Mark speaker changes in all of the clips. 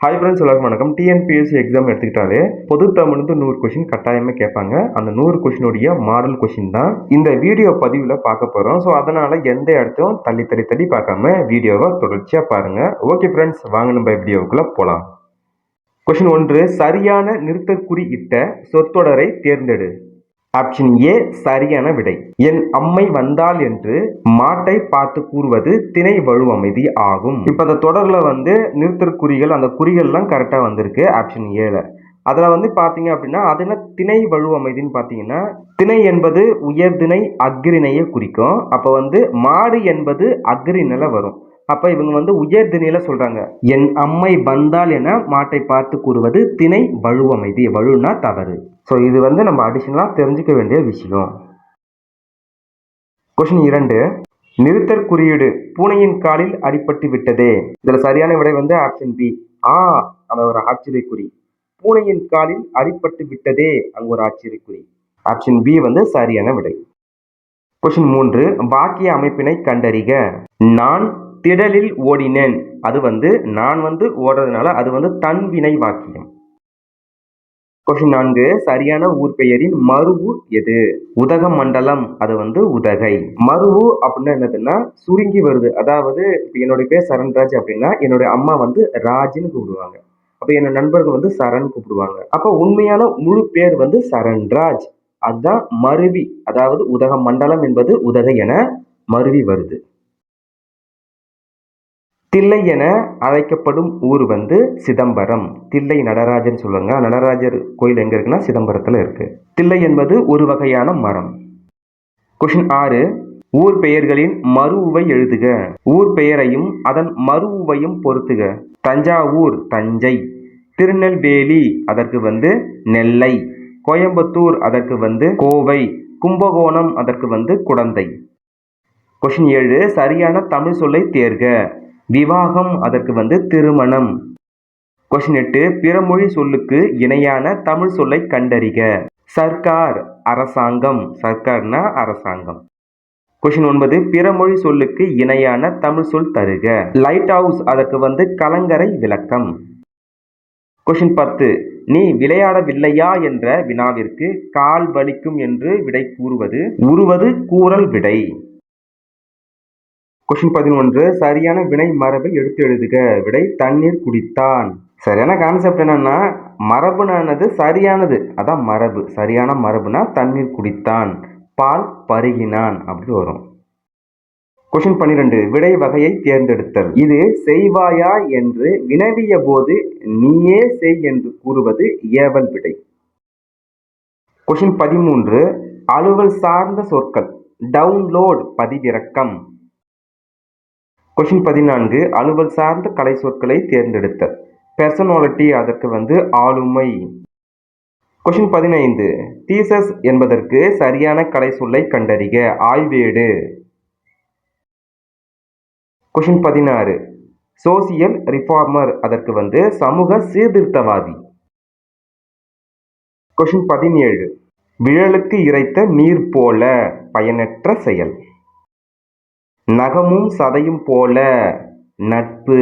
Speaker 1: Hi friends, எல்லாருக்கும் வணக்கம். TNPSC exam எடுத்துக்கிட்டாலே பொது தமிழ்ந்து 100 கொஸ்டின் கட்டாயமே கேட்பாங்க. அந்த 100 கொஸ்டினுடைய மாடல் கொஸ்டின் தான் இந்த வீடியோ பதிவில் பார்க்க போகிறோம். ஸோ அதனால எந்த இடத்தையும் தள்ளி பார்க்காம வீடியோவை தொடர்ச்சியாக பாருங்க. ஓகே ஃப்ரெண்ட்ஸ், வாங்க நம்ம வீடியோவுக்குள்ள போகலாம். கொஸ்டின் 1, சரியான நிறுத்தற்குறி இட்ட சொற்றொடரை தேர்ந்தெடு. ஆப்ஷன் ஏ சரியான விடை. என் அம்மை வந்தாள் என்று மாட்டை பார்த்து கூறுவது திணை வழுவமைதி ஆகும். இப்ப அந்த தொடர்ல நிறுத்தற்குறிகள், அந்த குறிகள்லாம் கரெக்டா வந்திருக்கு ஆப்ஷன் ஏல. அதுல பாத்தீங்க அப்படின்னா அது என்ன திணை வழுவமைதின்னு பாத்தீங்கன்னா, திணை என்பது உயர்திணை அக்ரிணையை குறிக்கும். அப்ப மாடு என்பது அக்ரிணைல வரும். அப்ப இவங்க உயர்திணையில சொல்றாங்க. என் அம்மை வந்தால் என மாட்டை பார்த்து கூறுவது திணை வழுவமைதி. வழுனா தவறு. ஸோ இது நம்ம அடிஷனலாக தெரிஞ்சுக்க வேண்டிய விஷயம். கொஸ்டின் 2, நிறுத்தற் குறியீடு பூனையின் காலில் அடிபட்டு விட்டதே. இதுல சரியான விடை ஆப்ஷன் பி. அந்த ஒரு ஆச்சரியக்குறி. பூனையின் காலில் அடிபட்டு விட்டதே, அங்க ஒரு ஆச்சரியக்குறி. ஆப்ஷன் பி சரியான விடை. கொஸ்டின் 3, வாக்கிய அமைப்பினை கண்டறிக. நான் திடலில் ஓடினேன். அது நான் ஓடுறதுனால அது தன்வினை வாக்கியம். கொஸ்டின் 4, சரியான ஊர் பெயரின் மருவு எது? உதகமண்டலம், அது உதகை. மருவு அப்படின்னா என்னதுன்னா சுருங்கி வருது. அதாவது இப்ப என்னுடைய பேர் சரண்ராஜ் அப்படின்னா என்னுடைய அம்மா ராஜ்னு கூப்பிடுவாங்க. அப்ப என்னோட நண்பர்கள் சரண் கூப்பிடுவாங்க. அப்ப உண்மையான முழு பேர் சரண்ராஜ். அதுதான் மருவி, அதாவது உதகமண்டலம் என்பது உதகை என மருவி வருது. தில்லை என அழைக்கப்படும் ஊர் சிதம்பரம். தில்லை நடராஜன் சொல்லுவாங்க. நடராஜர் கோயில் எங்க இருக்குன்னா சிதம்பரத்துல இருக்கு. தில்லை என்பது ஒரு வகையான மரம். கொஸ்டின் 6, ஊர் பெயர்களின் மருவை எழுதுக. ஊர் பெயரையும் அதன் மருவையும் பொறுத்துக. தஞ்சாவூர் தஞ்சை, திருநெல்வேலி அதற்கு நெல்லை, கோயம்புத்தூர் அதற்கு கோவை, கும்பகோணம் அதற்கு குடந்தை. கொஸ்டின் 7, சரியான தமிழ் சொல்லை தேர்க. விவாகம் அதற்கு திருமணம். கொஸ்டின் 8, பிறமொழி சொல்லுக்கு இணையான தமிழ் சொல்லை கண்டறிக. சர்க்கார் அரசாங்கம். சர்க்கார்னா அரசாங்கம். கொஸ்டின் 9, பிறமொழி சொல்லுக்கு இணையான தமிழ் சொல் தருக. லைட் ஹவுஸ் அதற்கு கலங்கரை விளக்கம். கொஸ்டின் 10, நீ விளையாடவில்லையா என்ற வினாவிற்கு கால் வலிக்கும் என்று விடை கூறுவது உருவது கூறல் விடை. கொஸ்டின் 11, சரியான வினை மரபை எடுத்து எழுதுக. விடை தண்ணீர் குடித்தான். சரியான கான்செப்ட் என்னன்னா மரபுனானது சரியானது, அதான் மரபு. சரியான மரபுனா தண்ணீர் குடித்தான், பால் பருகினான் அப்படி வரும். கொஸ்டின் 12, விடை வகையை தேர்ந்தெடுத்தல். இது செய்வாயா என்று வினவிய போது நீயே செய் என்று கூறுவது ஏவல் விடை. கொஸ்டின் 13, அலுவல் சார்ந்த சொற்கள். டவுன்லோட் பதிவிறக்கம். கொஸ்டின் 14, அலுவல் சார்ந்த கலை சொற்களை தேர்ந்தெடுத்தல். பெர்சனாலிட்டி அதற்கு ஆளுமை. கொஸ்டின் 15, தீசஸ் என்பதற்கு சரியான கலை சொல்லை கண்டறிக. ஆய்வேடு. கொஸ்டின் 16, சோசியல் ரிஃபார்மர் அதற்கு சமூக சீர்திருத்தவாதி. கொஸ்டின் 17, விழலுக்கு இறைத்த நீர் போல பயனற்ற செயல். நகமும் சதையும் போல நட்பு.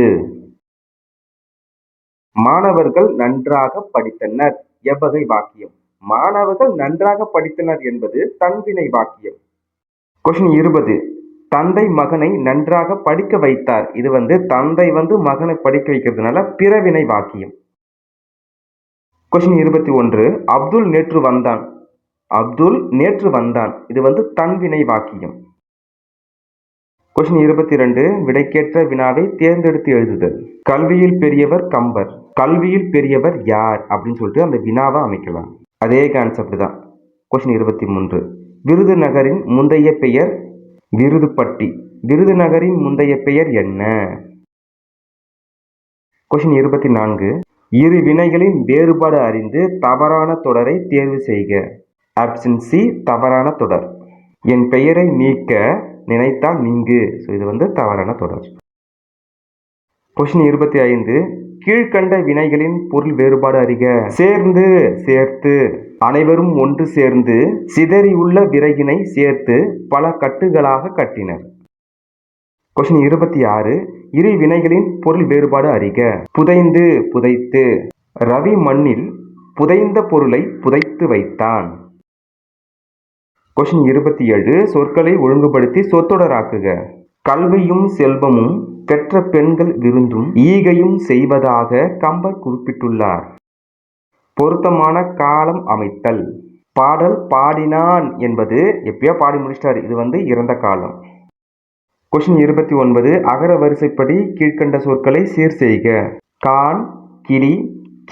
Speaker 1: மாணவர்கள் நன்றாக படித்தனர் எவ்வகை வாக்கியம்? மாணவர்கள் நன்றாக படித்தனர் என்பது தன்வினை வாக்கியம். கொஸ்டின் 20, தந்தை மகனை நன்றாக படிக்க வைத்தார். இது தந்தை மகனை படிக்க வைக்கிறதுனால பிறவினை வாக்கியம். கொஸ்டின் 21, அப்துல் நேற்று வந்தான். அப்துல் நேற்று வந்தான். இது தன்வினை வாக்கியம். கொஸ்டின் 22, விடைக்கேற்ற வினாவை தேர்ந்தெடுத்து எழுதுதல். கல்வியில் பெரியவர் கம்பர். கல்வியில் பெரியவர் யார் அப்படின்னு சொல்லிட்டு அந்த வினாவை அமைக்கலாம். அதே கான்செப்ட் தான். கொஸ்டின் 23, விருதுநகரின் முந்தைய பெயர் விருதுப்பட்டி. விருதுநகரின் முந்தைய பெயர் என்ன? கொஸ்டின் 24, இரு வினைகளின் வேறுபாடு அறிந்து தவறான தொடரை தேர்வு செய்க. ஆப்ஷன் சி தவறான தொடர். என் பெயரை நீக்க நினைத்தால் நீங்கு. இது தவறான தொடர். கொஸ்டின் 25, கீழ்கண்ட வினைகளின் பொருள் வேறுபாடு அறிக. சேர்ந்து சேர்த்து. அனைவரும் ஒன்று சேர்ந்து சிதறியுள்ள விறகினை சேர்த்து பல கட்டுகளாக கட்டினர். கொஸ்டின் 26, இரு வினைகளின் பொருள் வேறுபாடு அறிக. புதைந்து புதைத்து. ரவி மண்ணில் புதைந்த பொருளை புதைத்து வைத்தான். கொஸ்டின் 27. சொற்களை ஒழுங்குபடுத்தி சொற்றொடராக்குக. கல்வியும் செல்வமும் பெற்ற பெண்கள் விருந்தும் ஈகையும் செய்வதாக கம்பர் குறிப்பிட்டுள்ளார். பொருத்தமான காலம் அமைத்தல். பாடல் பாடினான் என்பது எப்பயோ பாடி முடிச்சிட்டாரு, இது இறந்த காலம். கொஸ்டின் 29. அகர வரிசைப்படி கீழ்கண்ட சொற்களை சீர் செய்க. கான், கிளி,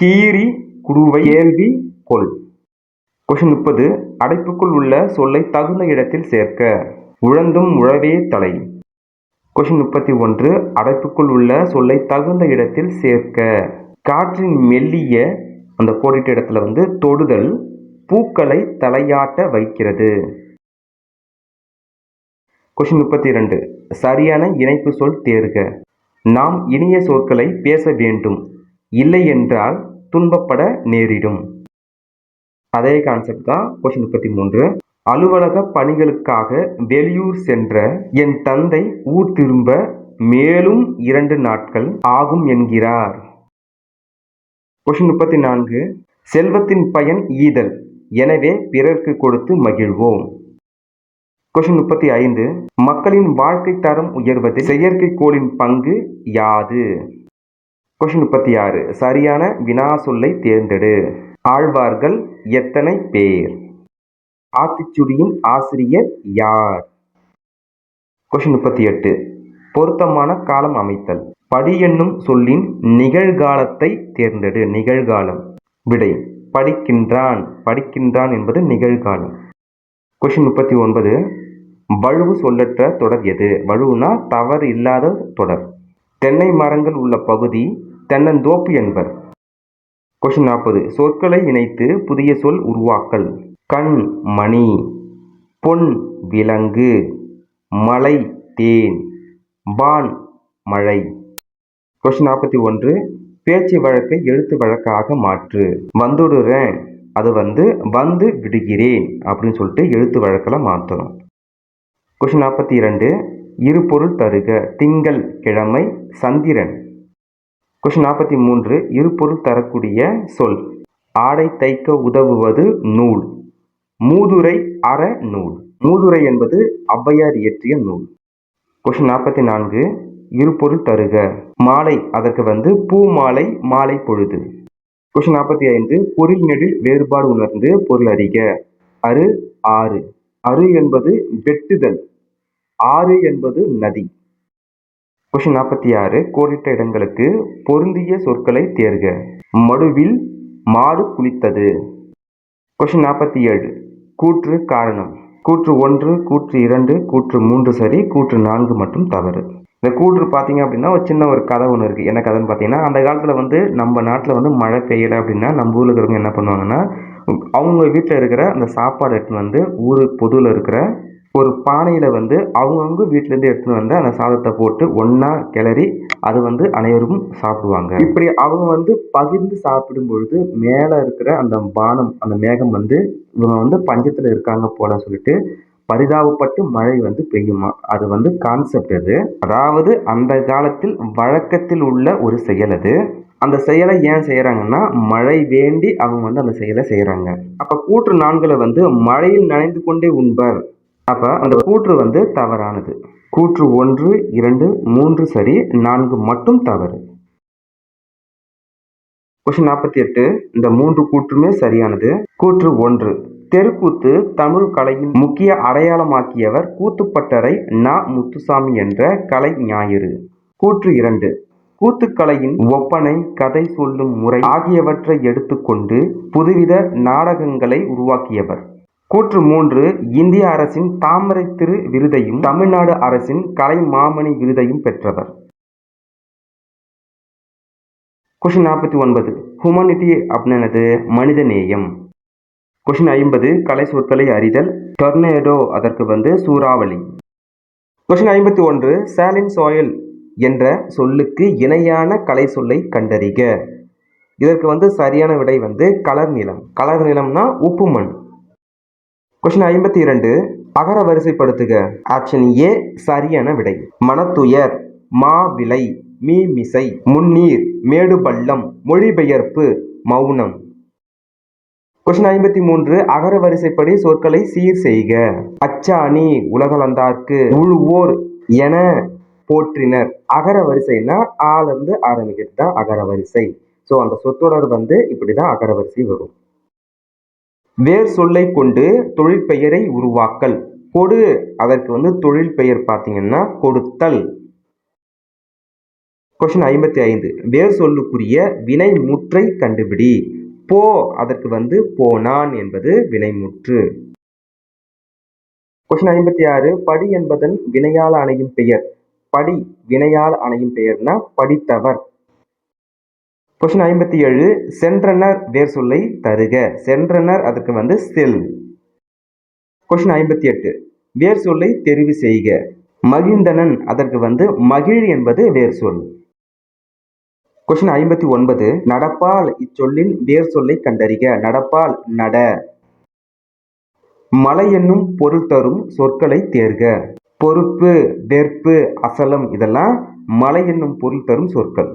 Speaker 1: கீரி, குடுவை, கேள்வி, கொள். கொஸ்டின் 30. அடைப்புக்குள் உள்ள சொல்லை தகுந்த இடத்தில் சேர்க்க. உழந்தும் உழவே தலை. கொஸ்டின் 31. அடைப்புக்குள் உள்ள சொல்லை தகுந்த இடத்தில் சேர்க்க. காற்றின் மெல்லிய அந்த கோடிட்ட இடத்துல தொடுதல் பூக்களை தலையாட்ட வைக்கிறது. கொஸ்டின் 32. சரியான இணைப்பு சொல் தேர்க. நாம் இனிய சொற்களை பேச வேண்டும், இல்லை என்றால் துன்பப்பட நேரிடும். அதே கான்செப்ட் தான் கொஸ்டின் 33. அலுவலக பணிகளுக்காக வெளியூர் சென்ற என் தந்தை ஊர் திரும்ப மேலும் 2 நாட்கள் ஆகும் என்கிறார். கொஸ்டின் 34. செல்வத்தின் பயன் ஈதல், எனவே பிறர்க்கு கொடுத்து மகிழ்வோம். கொஸ்டின் 35. மக்களின் வாழ்க்கை தரம் உயர்வதில் செயற்கைக்கோளின் பங்கு யாது? கொஸ்டின் 36. சரியான வினா சொல்லை தேர்ந்தெடு. ஆழ்வார்கள் எத்தனை பேர்? ஆத்திச்சூடியின் ஆசிரியர் யார்? கொஸ்டின் 38. பொருத்தமான காலம் அமைத்தல். படி என்னும் சொல்லின் நிகழ்காலத்தை தேர்ந்தெடு. நிகழ்காலம். விடை படிக்கின்றான். படிக்கின்றான் என்பது நிகழ்காலம். கொஸ்டின் 39. வழுவு சொல்லற்ற தொடர் எது? வழுவுனா தவறு இல்லாத தொடர். தென்னை மரங்கள் உள்ள பகுதி தென்னந்தோப்பு என்பர். கொஸ்டின் 40. சொற்களை இணைத்து புதிய சொல் உருவாக்கல். கண் மணி, பொன் விலங்கு, மலை தேன், வான் மழை. கொஸ்டின் 41. பேச்சு வழக்கை எழுத்து வழக்காக மாற்று. வந்துடுறேன், அது வந்து விடுகிறேன் அப்படின்னு சொல்லிட்டு எழுத்து வழக்கில் மாற்றணும். கொஸ்டின் 42. இரு பொருள் தருக. திங்கள் கிழமை, சந்திரன். கொஸ்டின் 43. இரு பொருள் தரக்கூடிய சொல். ஆடை தைக்க உதவுவது நூல். மூதுரை அற நூல். மூதுரை என்பது ஔவையார் இயற்றிய நூல். கொஸ்டின் 44. இரு பொருள் தருக. மாலை, அதற்கு பூ மாலை, மாலை பொழுது. கொஸ்டின் 45. பொருள் நெடில் வேறுபாடு உணர்ந்து பொருள் அறிக. அரு ஆறு. அரு என்பது வெட்டுதல், ஆறு என்பது நதி. கொஸ்டின் 46. கோடிட்ட இடங்களுக்கு பொருந்திய சொற்களை தேர்க. மடுவில் மாடு குளித்தது. கொஸ்டின் 47. கூற்று காரணம். கூற்று 1, கூற்று 2, கூற்று 3 சரி, கூற்று 4 மட்டும் தவறு. இந்த கூற்று பார்த்தீங்க அப்படின்னா ஒரு கதை ஒன்று இருக்குது. என்ன கதைன்னு பார்த்தீங்கன்னா, அந்த காலத்தில் நம்ம நாட்டில் மழை பெய்யலை அப்படின்னா நம்ம ஊரில் இருக்கிறவங்க என்ன பண்ணுவாங்கன்னா, அவங்க வீட்டில் இருக்கிற அந்த சாப்பாடு எடுத்துன்னு ஊர் பொதுவில் இருக்கிற ஒரு பானையில் அவங்கவுங்க வீட்டிலேருந்து எடுத்துன்னு அந்த சாதத்தை போட்டு ஒன்றா கிளறி அது அனைவரும் சாப்பிடுவாங்க. இப்படி அவங்க பகிர்ந்து சாப்பிடும் பொழுது மேலே இருக்கிற அந்த பானம், அந்த மேகம் இவங்க பஞ்சத்தில் இருக்காங்க போல சொல்லிட்டு பரிதாபப்பட்டு மழை பெய்யுமா. அது கான்செப்ட் அது. அதாவது அந்த காலத்தில் வழக்கத்தில் உள்ள ஒரு செயல் அது. அந்த செயலை ஏன் செய்யறாங்கன்னா, மழை வேண்டி அவங்க அந்த செயலை செய்யறாங்க. அப்ப கூற்று 4 மழையில் நனைந்து கொண்டே உண்பர். அப்ப அந்த கூற்று தவறானது. கூற்று 1, 2, 3 சரி, 4 மட்டும் தவறு. கொஸ்டின் 48. இந்த 3 கூற்றுமே சரியானது. கூற்று 1. தெருக்கூத்து தமிழ் கலையின் முக்கிய அடையாளமாக்கியவர் கூத்துப்பட்டறை நா. முத்துசாமி என்ற கலை ஞாயிறு. கூற்று 2. கூத்துக்கலையின் ஒப்பனை, கதை சொல்லும் முறை ஆகியவற்றை எடுத்துக்கொண்டு புதுவித நாடகங்களை உருவாக்கியவர். கூற்று 3. இந்திய அரசின் தாமரை திரு விருதையும் தமிழ்நாடு அரசின் கலை மாமணி விருதையும் பெற்றவர். கொஸ்டின் 49. ஹுமானிட்டி அப்படின்னது மனித நேயம். கொஸ்டின் 50. கலை சொற்களை அறிதல். டொர்னேடோ, அதற்கு சூறாவளி. கொஸ்டின் 51. சாலின் சாயில் என்ற சொல்லுக்கு இணையான கலை சொல்லை கண்டறிக. இதற்கு சரியான விடை கலர் நிலம். கலர் நிலம்னா உப்பு மண். கொஸ்டின் 52. அகர வரிசைப்படுத்துக. ஆப்ஷன் ஏ சரியான விடை. மனத்துயர், மாவிலை, மீமிசை, முன்னீர், மேடு பள்ளம், மொழிபெயர்ப்பு, மௌனம். கொஸ்டின் 53 அகர வரிசைப்படி சொற்களை சீர் செய்க. அச்சாணி உலகளந்தார்க்கு, உழுவோர் என போற்றினர். அகர வரிசைன்னா ஆல இருந்து ஆரம்பிக்கிறது தான் அகர வரிசை. ஸோ அந்த சொற்றொடர் இப்படிதான் அகர வரிசை வரும். வேர் சொல்லை கொண்டு தொழிற்பெயரை உருவாக்கல். கொடு அதற்கு தொழில் பெயர் பார்த்தீங்கன்னா கொடுத்தல். கொஸ்டின் 55 வேர் சொல்லுக்குரிய வினைமுற்றை கண்டுபிடி. போ அதற்கு போனான் என்பது வினைமுற்று. கொஸ்டின் 56 படி என்பதன் வினையால் அணையும் பெயர். படி வினையால் அணையும் பெயர்னா படித்தவர். கொஸ்டின் 57 சென்றனர் வேர் சொல்லை தருக. சென்றனர் அதற்கு செல். கொஸ்டின் 58 வேர் சொல்லை தெரிவு செய்க. மகிழ்ந்தனன் அதற்கு மகிழ் என்பது வேர் சொல். கொஸ்டின் 59 நடப்பால் இச்சொல்லின் வேர் சொல்லை கண்டறிக. நடப்பால் நட. மலை என்னும் பொருள் தரும் சொற்களை தேர்க. பொறுப்பு, வெற்பு, அசலம் இதெல்லாம் மலை என்னும் பொருள் தரும் சொற்கள்.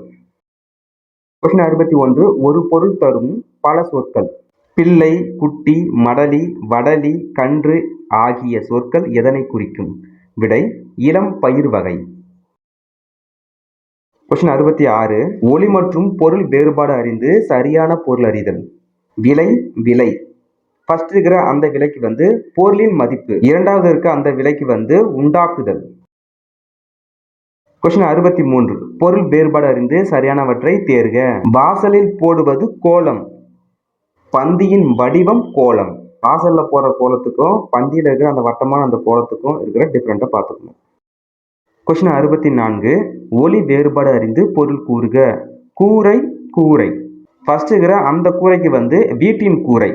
Speaker 1: கொஸ்டின் 61 ஒரு பொருள் தரும் பல சொற்கள். பிள்ளை, குட்டி, மடலி, வடலி, கன்று ஆகிய சொற்கள் எதனை குறிக்கும்? விடை இளம் பயிர் வகை. கொஸ்டின் 66 ஒலி மற்றும் பொருள் வேறுபாடு அறிந்து சரியான பொருள் அறிதல். விலை, விலை ஃபர்ஸ்ட் இருக்கிற அந்த விலைக்கு பொருளின் மதிப்பு. இரண்டாவது இருக்க அந்த விலைக்கு உண்டாக்குதல். கொஸ்டின் 63 பொருள் வேறுபாடு அறிந்து சரியானவற்றை தேர்க. வாசலில் போடுவது கோலம். பந்தியின் வடிவம் கோலம். வாசல்ல போடுற கோலத்துக்கும் பந்தியில இருக்கிற அந்த வட்டமான அந்த கோலத்துக்கும் இருக்கிற டிஃபரெண்ட்டை பார்த்துக்கணும். கொஸ்டின் 64 ஒலி வேறுபாடு அறிந்து பொருள் கூறுக. கூரை, கூரை ஃபர்ஸ்ட் இருக்கிற அந்த கூரைக்கு வீட்டின் கூரை.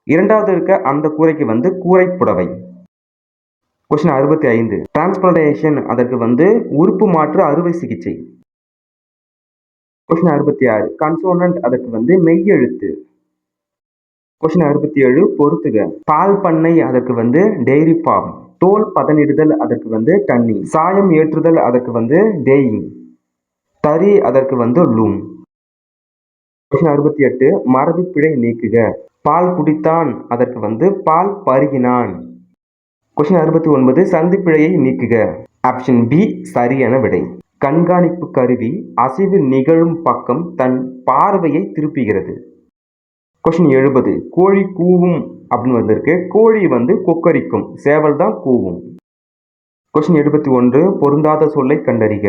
Speaker 1: இரண்டாவது இருக்க அந்த கூரைக்கு கூரை புடவை. கொஸ்டின் 65 டிரான்ஸ்பிளான்டேஷன் அதற்கு உறுப்பு மாற்று அறுவை சிகிச்சை. கொஸ்டின் 66 கன்சோனன்ட் அதற்கு மெய்யெழுத்து. கொஸ்டின் 67 பொறுத்துக. பால் பண்ணை அதற்கு டெய்ரி ஃபார்ம். தோல் பதனிடுதல் அதற்கு டன்னிங். சாயம் ஏற்றுதல் அதற்கு டேயிங். தறி அதற்கு லூம். கொஸ்டின் 68 மரபு பிழை நீக்குக. பால் குடித்தான் அதற்கு பால் பருகினான். கொஸ்டின் 69 சந்தி பிழையை நீக்குக. ஆப்ஷன் பி சரியான விடை. கண்காணிப்பு கருவி அசைவு நிகழும் பக்கம் தன் பார்வையை திருப்புகிறது. கொஸ்டின் 70 கோழி கூவும் அப்படின்னு வந்திருக்கு. கோழி கொக்கரிக்கும், சேவல் தான் கூவும். கொஸ்டின் 71 பொருந்தாத சொல்லை கண்டறிக.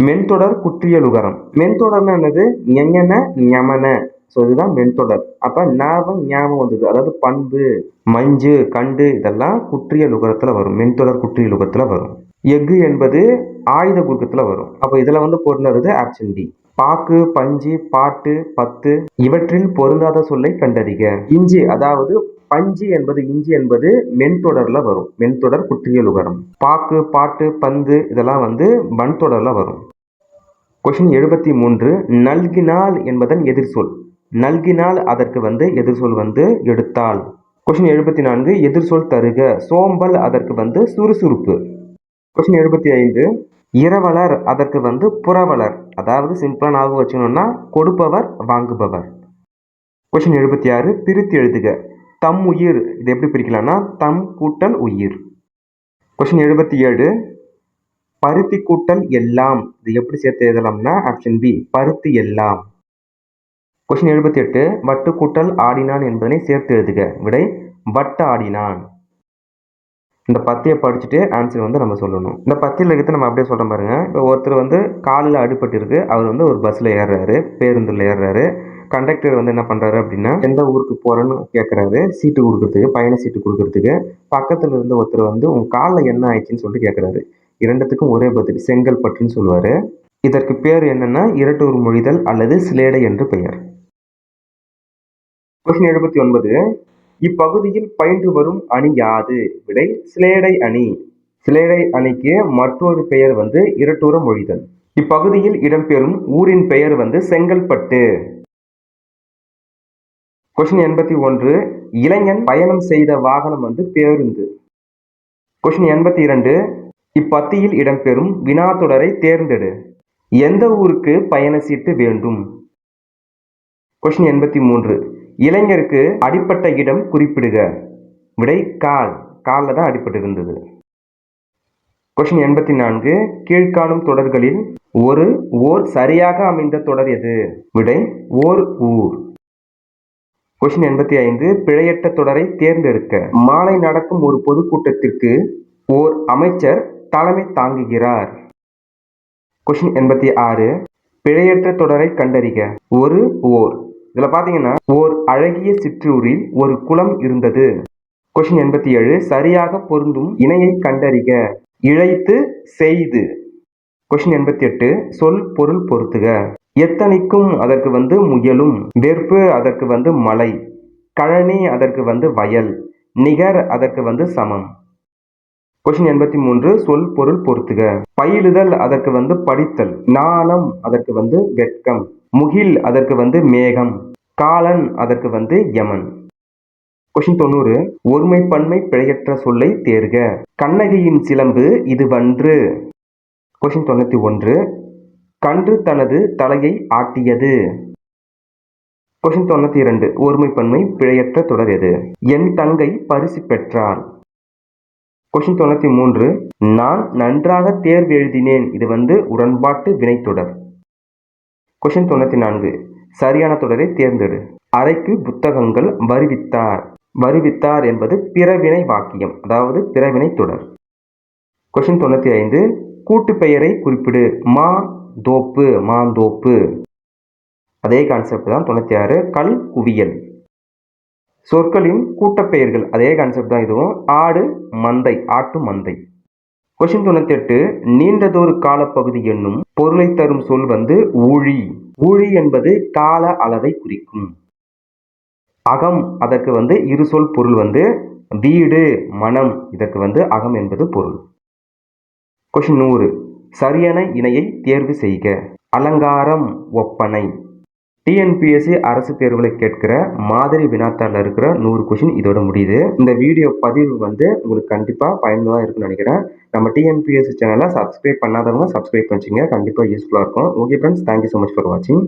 Speaker 1: மென்தொடர் குற்றியலுகரம். மென்தொடர்னா என்னது? ஞஞன ஞமன. ஸோ இதுதான் மென்தொடர். அப்ப ஞாபகம் ஞாபகம் வந்தது, அதாவது பண்பு, மஞ்சு, கண்டு இதெல்லாம் குற்றியலுகரத்துல வரும். மென்தொடர் குற்றியலுகரத்துல வரும். எஃகு என்பது ஆயுத குறுக்கத்துல வரும். அப்ப இதுல பொருந்தாதது ஆப்ஷன் டி. பாக்கு, பஞ்சு, பாட்டு, பத்து இவற்றில் பொருந்தாத சொல்லை கண்டறிக. இஞ்சி அதாவது பஞ்சு என்பது இஞ்சி என்பது மென்தொடர்ல வரும். மென்தொடர் குற்றியலுகரம். பாக்கு, பாட்டு, பந்து இதெல்லாம் வன்தொடர்ல வரும். கொஸ்டின் 73 நல்கினால் என்பதன் எதிர்சொல். நல்கினால் அதற்கு எதிர்சொல் எடுத்தால். கொஸ்டின் 74 எதிர்சொல் தருக. சோம்பல் அதற்கு சுறுசுறுப்பு. கொஸ்டின் 75 இரவலர் அதற்கு புரவலர். அதாவது சிம்பிளா ஞாபகம் வச்சுக்கணும்னா கொடுப்பவர், வாங்குபவர். கொஸ்டின் 76 பிரித்து எழுதுக. தம் உயிர் இது எப்படி பிரிக்கலாம்னா தம் கூட்டல் உயிர். கொஸ்டின் 77 பருத்தி கூட்டல் எல்லாம் இது எப்படி சேர்த்து எழுதலாம்னா ஆப்ஷன் பி பருத்தி எல்லாம். கொஸ்டின் 78 வட்டு கூட்டல் ஆடினான் என்பதனை சேர்த்து எழுதுக. விடை வட்டு ஆடினான். இந்த பத்தியை படிச்சுட்டு ஆன்சர் நம்ம சொல்லணும். இந்த பத்தியில் இருக்கிறது நம்ம அப்படியே சொல்கிறோம் பாருங்க. இப்போ ஒருத்தர் காலில் அடிபட்டு இருக்கு. அவர் ஒரு பஸ்ஸில் ஏறுறாரு, பேருந்தில் ஏறுறாரு. கண்டக்டர் என்ன பண்ணுறாரு அப்படின்னா எந்த ஊருக்கு போகிறேன்னு கேட்குறாரு. சீட்டு கொடுக்கறதுக்கு, பயண சீட்டு கொடுக்கறதுக்கு. பக்கத்தில் இருந்து ஒருத்தர் உன் காலில் என்ன ஆயிடுச்சுன்னு சொல்லிட்டு கேட்குறாரு. இரண்டுத்துக்கும் ஒரே பதில் செங்கல்பட்டுன்னு சொல்லுவார். இதற்கு பேர் என்னன்னா இரட்டூர் மொழிதல் அல்லது சிலேடை என்று பெயர். கொஸ்டின் 79 இப்பகுதியில் பயின்று வரும் அணி யாது? விடை சிலேடை அணி. சிலேடை அணிக்கு மற்றொரு பெயர் இரட்டூர மொழிதல். இப்பகுதியில் இடம்பெறும் ஊரின் பெயர் செங்கல்பட்டு. கொஸ்டின் 81 இளைஞன் பயணம் செய்த வாகனம் பேருந்து. கொஸ்டின் 82 இப்பத்தியில் இடம்பெறும் வினாத்தொடரை தேர்ந்தெடு. எந்த ஊருக்கு பயண சீட்டு வேண்டும்? கொஸ்டின் 83. இளைஞருக்கு அடிப்பட்ட இடம் குறிப்பிடுக. விடை கால்ல தான் அடிபட்டு இருந்தது. கொஸ்டின் 84. கீழ்காணும் தொடர்களில் ஓர் சரியாக அமைந்த தொடர் எது? விடை ஓர் ஊர். கொஸ்டின் 85. பிழையற்ற தொடரை தேர்ந்தெடுக்க. மாலை நடக்கும் ஒரு பொதுக்கூட்டத்திற்கு ஓர் அமைச்சர் தலைமை தாங்குகிறார். கொஸ்டின் 86. பிழையற்ற தொடரை கண்டறிக. ஓர். இதுல பாத்தீங்கன்னா ஓர் அழகிய சிற்றூரில் ஒரு குளம் இருந்தது. கொஸ்டின் 87. சரியாக பொருந்தும் இணையை கண்டறிக. இழைத்து செய்து. கொஸ்டின் 88. சொல் பொருள் பொருத்துக. எத்தனைக்கும் அதற்கு முயலும். வெறுப்பு அதற்கு மலை. கழனி அதற்கு வயல். நிகர் அதற்கு சமம். கொஸ்டின் 83. சொல் பொருள் பொருத்துக. பயிலுதல் அதற்கு படித்தல். நாணம் அதற்கு வெட்கம். முகில் அதற்கு மேகம். காலன் அதற்கு யமன். கொஸ்டின் 90. ஒருமை பன்மை பிழையற்ற சொல்லை தேர்க. கண்ணகியின் சிலம்பு இது வன்று. கொஸ்டின் 91. கன்று தனது தலையை ஆட்டியது. கொஸ்டின் 92. ஒருமை பன்மை பிழையற்ற தொடர் எது? என் தங்கை பரிசு பெற்றாள். கொஸ்டின் 93. நான் நன்றாக தேர்வு எழுதினேன். இது உடன்பாட்டு வினைத்தொடர். கொஸ்டின் 94. சரியான தொடரை தேர்ந்தெடு. அறைக்கு புத்தகங்கள் வருவித்தார். வருவித்தார் என்பது பிறவினை வாக்கியம், அதாவது பிறவினை தொடர். கொஸ்டின் 95. கூட்டு பெயரை குறிப்பிடு. மாந்தோப்பு. அதே கான்செப்ட் தான் 96. கல் குவியல். சொற்களின் கூட்டப்பெயர்கள் அதே கான்செப்ட் தான் இதுவும். ஆடு மந்தை, ஆட்டு மந்தை. கொஸ்டின் 98. நீண்டதொரு காலப்பகுதி என்னும் பொருளை தரும் சொல் ஊழி. ஊழி என்பது கால அளவை குறிக்கும். அகம் அதற்கு இரு சொல் பொருள் வீடு, மனம். இதற்கு அகம் என்பது பொருள். கொஸ்டின் 100. சரியான இணையை தேர்வு செய்க. அலங்காரம், ஒப்பனை. டிஎன்பிஎஸ்சி அரசு தேர்வுகளை கேட்கிற மாதிரி வினாத்தாளில் இருக்கிற 100 கொஸ்டின் இதோட முடியுது. இந்த வீடியோ பதிவு உங்களுக்கு கண்டிப்பாக பயனுள்ளதாக இருக்குன்னு நினைக்கிறேன். நம்ம டிஎன்பிஎஸ்சி சேனலை சப்ஸ்கிரைப் பண்ணாதவங்க சப்ஸ்கிரைப் பண்ணிச்சிங்க. கண்டிப்பாக யூஸ்ஃபுல்லாக இருக்கும். Okay friends, thank you so much for வாட்சிங்.